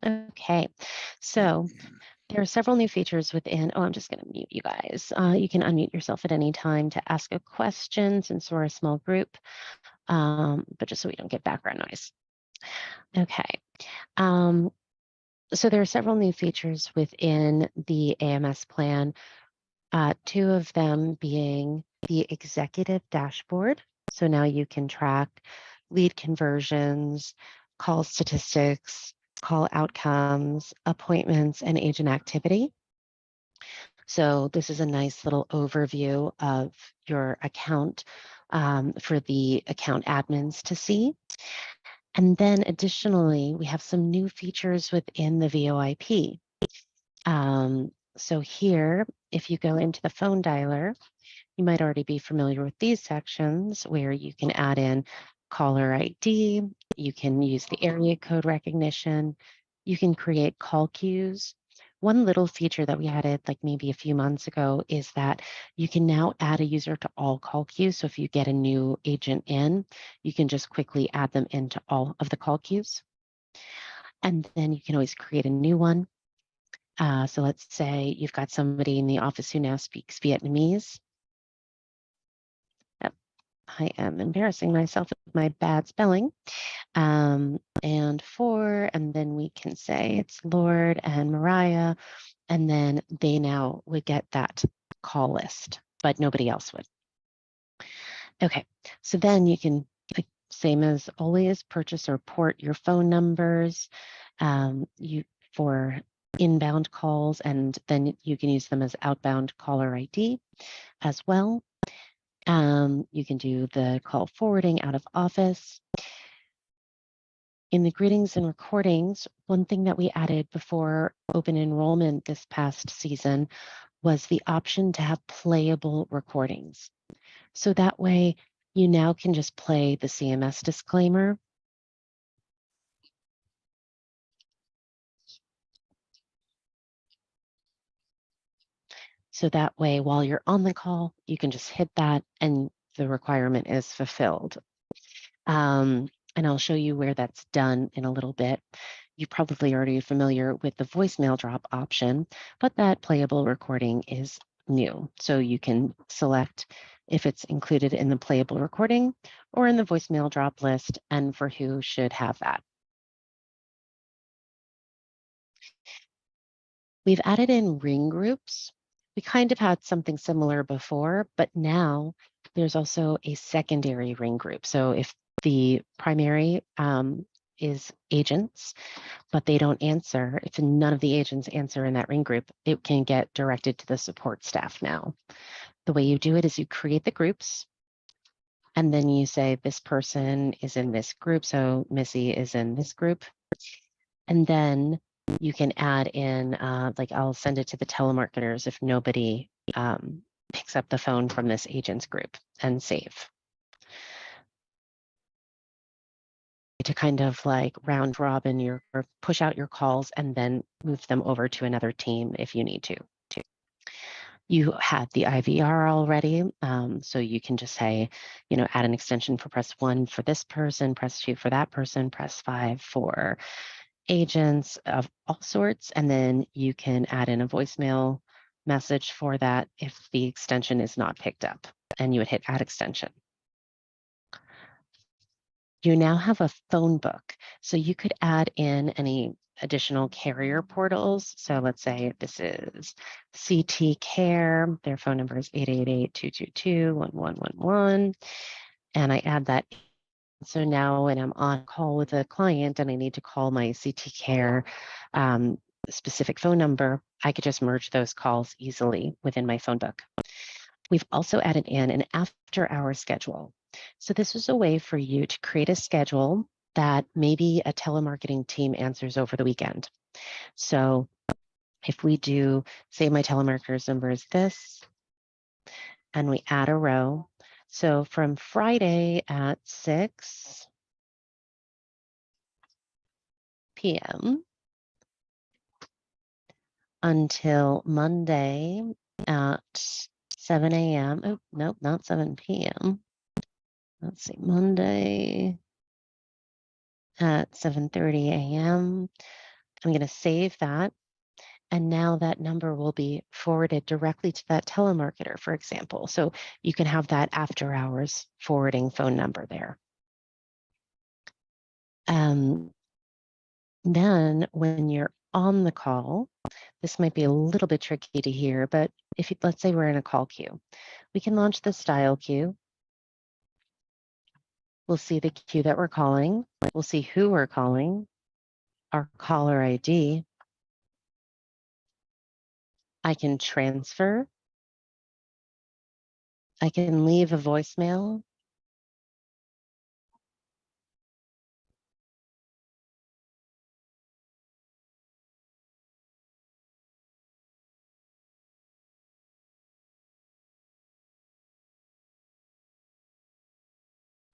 Okay, so there are several new features within, oh, I'm just going to mute you guys. You can unmute yourself at any time to ask a question since we're a small group, but just so we don't get background noise. Okay, so there are several new features within the AMS plan, two of them being the executive dashboard. So now you can track lead conversions, call statistics, call outcomes, appointments, and agent activity. So this is a nice little overview of your account for the account admins to see. And then additionally, we have some new features within the VOIP. So here, if you go into the phone dialer, you might already be familiar with these sections where you can add in caller ID, you can use the area code recognition, you can create call queues. One little feature that we added like maybe a few months ago is that you can now add a user to all call queues. So if you get a new agent in, you can just quickly add them into all of the call queues. And then you can always create a new one. So let's say you've got somebody in the office who now speaks Vietnamese. I am embarrassing myself with my bad spelling. And then we can say it's Lord and Mariah, and then they now would get that call list, but nobody else would. Okay, so then you can, like, same as always, purchase or port your phone numbers for inbound calls, and then you can use them as outbound caller ID as well. You can do the call forwarding out of office. In the greetings and recordings, one thing that we added before open enrollment this past season was the option to have playable recordings. So that way you now can just play the CMS disclaimer. So that way, while you're on the call, you can just hit that and the requirement is fulfilled. And I'll show you where that's done in a little bit. You're probably already familiar with the voicemail drop option, but that playable recording is new. So you can select if it's included in the playable recording or in the voicemail drop list and for who should have that. We've added in ring groups. We kind of had something similar before, but now there's also a secondary ring group. So if the primary is agents, but they don't answer, if none of the agents answer in that ring group, it can get directed to the support staff now. The way you do it is you create the groups, and then you say this person is in this group, so Missy is in this group. And then you can add in, like I'll send it to the telemarketers if nobody picks up the phone from this agent's group and save. To kind of like round robin or push out your calls and then move them over to another team if you need to. You have the IVR already, so you can just say, add an extension for press 1 for this person, press 2 for that person, press 5 for agents of all sorts, and then you can add in a voicemail message for that if the extension is not picked up, and you would hit add extension. You now have a phone book, so you could add in any additional carrier portals. So let's say this is CT Care, their phone number is 888-222-1111, and I add that. So now when I'm on call with a client and I need to call my CT Care specific phone number, I could just merge those calls easily within my phone book. We've also added in an after-hour schedule. So this is a way for you to create a schedule that maybe a telemarketing team answers over the weekend. So if we do, say my telemarketer's number is this, and we add a row. So from Friday at 6 p.m. until Monday at 7 a.m. Oh, nope, not 7 p.m. Let's see, Monday at 7:30 a.m. I'm going to save that. And now that number will be forwarded directly to that telemarketer, for example. So you can have that after hours forwarding phone number there. Then when you're on the call, this might be a little bit tricky to hear, but if you, let's say we're in a call queue, we can launch the style queue. We'll see the queue that we're calling. We'll see who we're calling, our caller ID. I can transfer. I can leave a voicemail.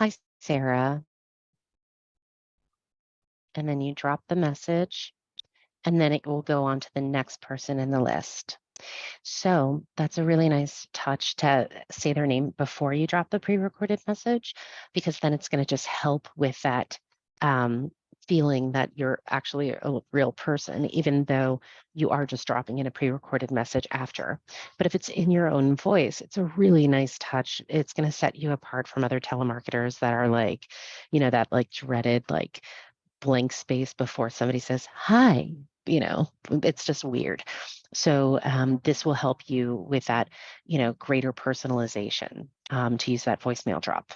Hi, Sarah. And then you drop the message, and then it will go on to the next person in the list. So that's a really nice touch to say their name before you drop the pre-recorded message, because then it's going to just help with that feeling that you're actually a real person, even though you are just dropping in a pre-recorded message after. But if it's in your own voice, it's a really nice touch. It's going to set you apart from other telemarketers that are like, that like dreaded, like blank space before somebody says, hi, it's just weird. So this will help you with that, greater personalization to use that voicemail drop.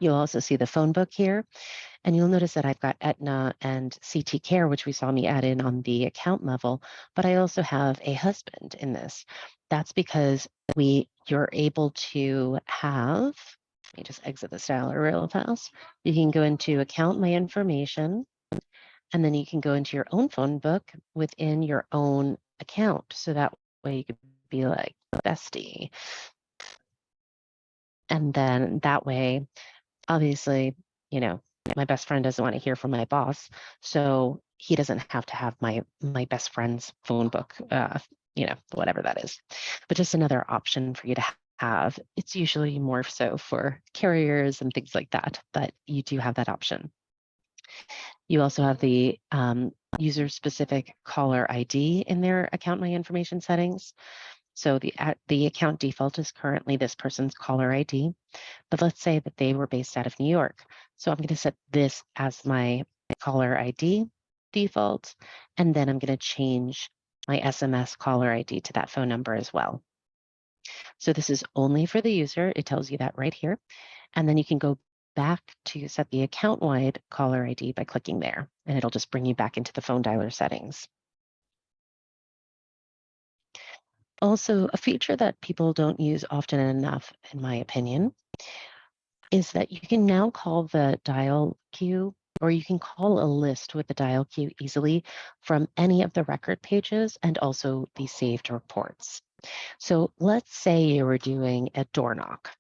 You'll also see the phone book here, and you'll notice that I've got Aetna and CT Care, which we saw me add in on the account level, but I also have a husband in this. That's because you're able to have, let me just exit the styler real fast. You can go into account my information, and then you can go into your own phone book within your own account. So that way you could be like bestie. And then that way, obviously, my best friend doesn't want to hear from my boss. So he doesn't have to have my best friend's phone book, whatever that is. But just another option for you to have. It's usually more so for carriers and things like that, but you do have that option. You also have the user-specific caller ID in their account my information settings. So the account default is currently this person's caller ID, but let's say that they were based out of New York. So I'm going to set this as my caller ID default, and then I'm going to change my SMS caller ID to that phone number as well. So this is only for the user. It tells you that right here. And then you can go back to set the account-wide caller ID by clicking there, and it'll just bring you back into the phone dialer settings. Also, a feature that people don't use often enough, in my opinion, is that you can now call the dial queue, or you can call a list with the dial queue easily from any of the record pages and also the saved reports. So let's say you were doing a door knock.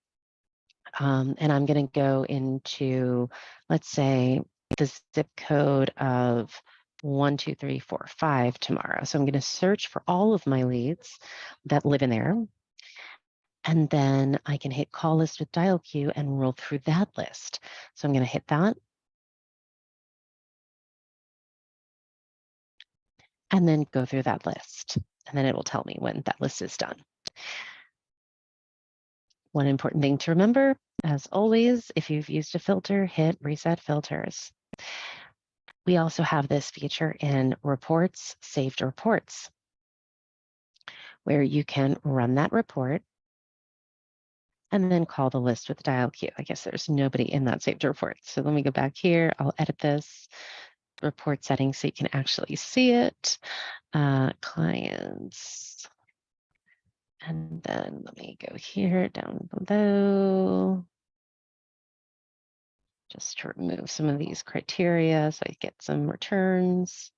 And I'm going to go into, let's say, the zip code of 12345 tomorrow. So I'm going to search for all of my leads that live in there. And then I can hit call list with dial queue and roll through that list. So I'm going to hit that. And then go through that list. And then it will tell me when that list is done. One important thing to remember, as always, if you've used a filter, hit reset filters. We also have this feature in reports, saved reports, where you can run that report and then call the list with dial queue. I guess there's nobody in that saved report. So let me go back here. I'll edit this report settings so you can actually see it. Clients. And then let me go here down below. Just to remove some of these criteria so I get some returns.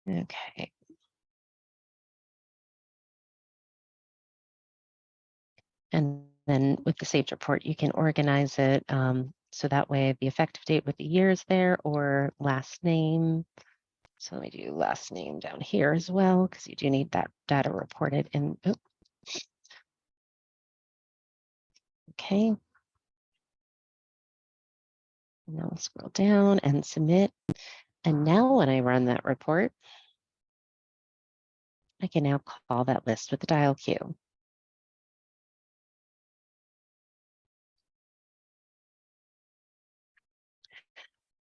Okay. And then with the saved report, you can organize it so that way the effective date with the years there or last name. So let me do last name down here as well, because you do need that data reported in. Okay. Now I'll scroll down and submit. And now when I run that report, I can now call that list with the dial queue.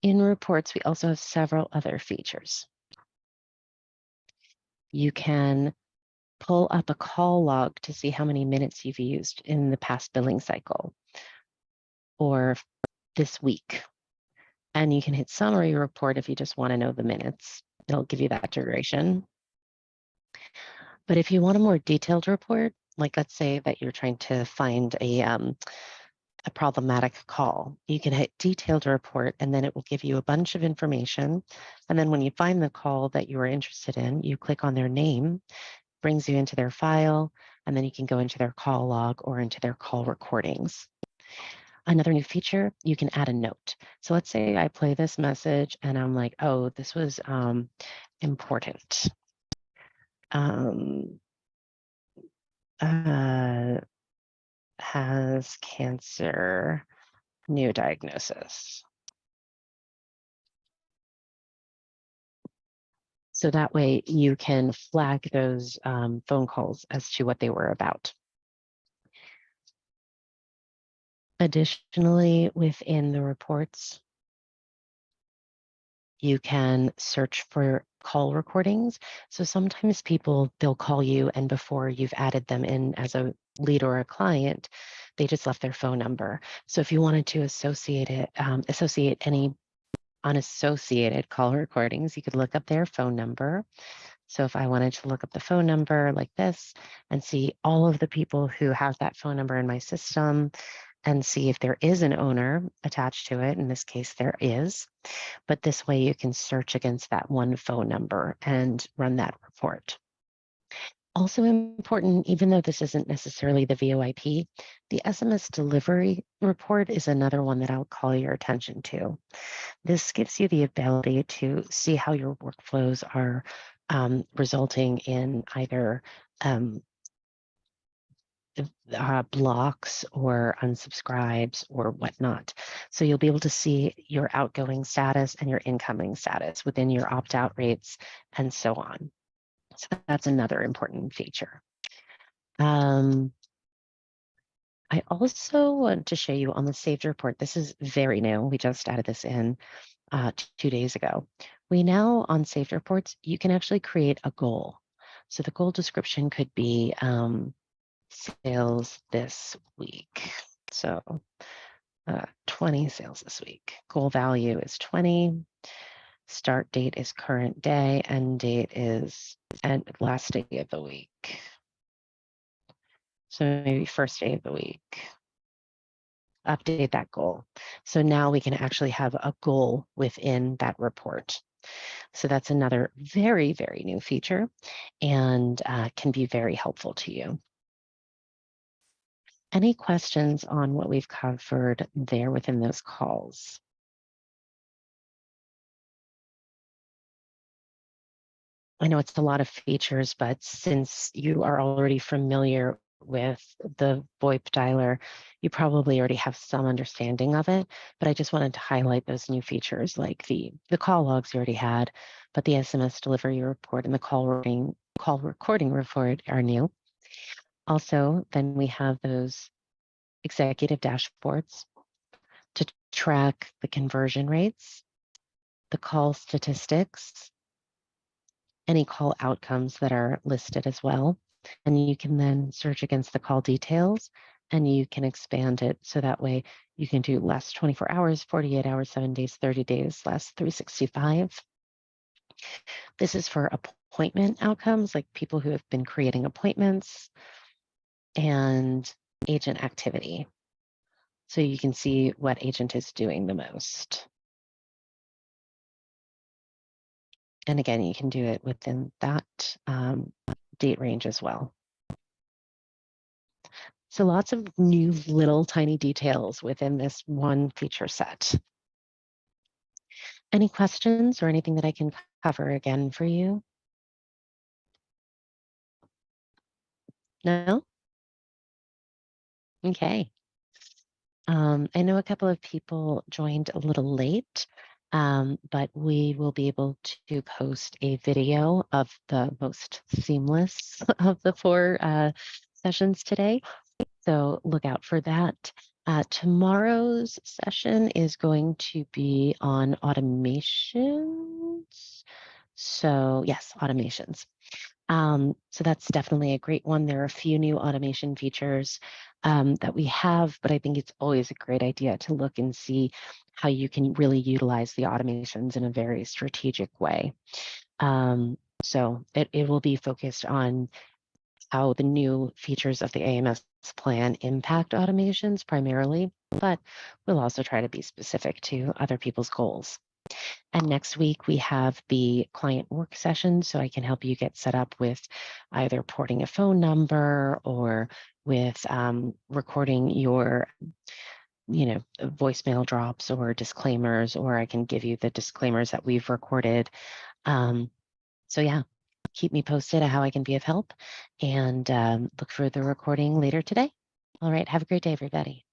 In reports, we also have several other features. You can pull up a call log to see how many minutes you've used in the past billing cycle or this week. And you can hit summary report if you just want to know the minutes. It'll give you that duration. But if you want a more detailed report, like let's say that you're trying to find a problematic call, you can hit detailed report and then it will give you a bunch of information. And then when you find the call that you are interested in, you click on their name, brings you into their file, and then you can go into their call log or into their call recordings. Another new feature, you can add a note. So let's say I play this message and I'm like, oh, this was important. Has cancer, new diagnosis. So that way you can flag those phone calls as to what they were about. Additionally, within the reports, you can search for call recordings. So sometimes they'll call you and before you've added them in as a lead or a client, they just left their phone number. So if you wanted to associate any unassociated call recordings, you could look up their phone number. So if I wanted to look up the phone number like this and see all of the people who have that phone number in my system and see if there is an owner attached to it, in this case there is, but this way you can search against that one phone number and run that report. Also important, even though this isn't necessarily the VOIP, the SMS delivery report is another one that I'll call your attention to. This gives you the ability to see how your workflows are resulting in either blocks or unsubscribes or whatnot. So you'll be able to see your outgoing status and your incoming status within your opt-out rates and so on. So that's another important feature. I also want to show you on the saved report. This is very new. We just added this in 2 days ago. We now on saved reports, you can actually create a goal. So the goal description could be sales this week. So 20 sales this week. Goal value is 20. Start date is current day. End date is last day of the week. So maybe first day of the week. Update that goal. So now we can actually have a goal within that report. So that's another very, very new feature and can be very helpful to you. Any questions on what we've covered there within those calls? I know it's a lot of features, but since you are already familiar with the VoIP dialer, you probably already have some understanding of it, but I just wanted to highlight those new features like the call logs you already had, but the SMS delivery report and the call recording report are new. Also, then we have those executive dashboards to track the conversion rates, the call statistics, any call outcomes that are listed as well. And you can then search against the call details and you can expand it so that way you can do less 24 hours, 48 hours, 7 days, 30 days, less 365. This is for appointment outcomes, like people who have been creating appointments and agent activity. So you can see what agent is doing the most. And again, you can do it within that date range as well. So lots of new little tiny details within this one feature set. Any questions or anything that I can cover again for you? No? Okay. I know a couple of people joined a little late, but we will be able to post a video of the most seamless of the four sessions today. So look out for that. Tomorrow's session is going to be on automations. So yes, automations. So that's definitely a great one. There are a few new automation features that we have, but I think it's always a great idea to look and see how you can really utilize the automations in a very strategic way. So it will be focused on how the new features of the AMS plan impact automations primarily, but we'll also try to be specific to other people's goals. And next week we have the client work session, so I can help you get set up with either porting a phone number or with recording your, voicemail drops or disclaimers, or I can give you the disclaimers that we've recorded. So yeah, keep me posted on how I can be of help, and look for the recording later today. All right, have a great day, everybody.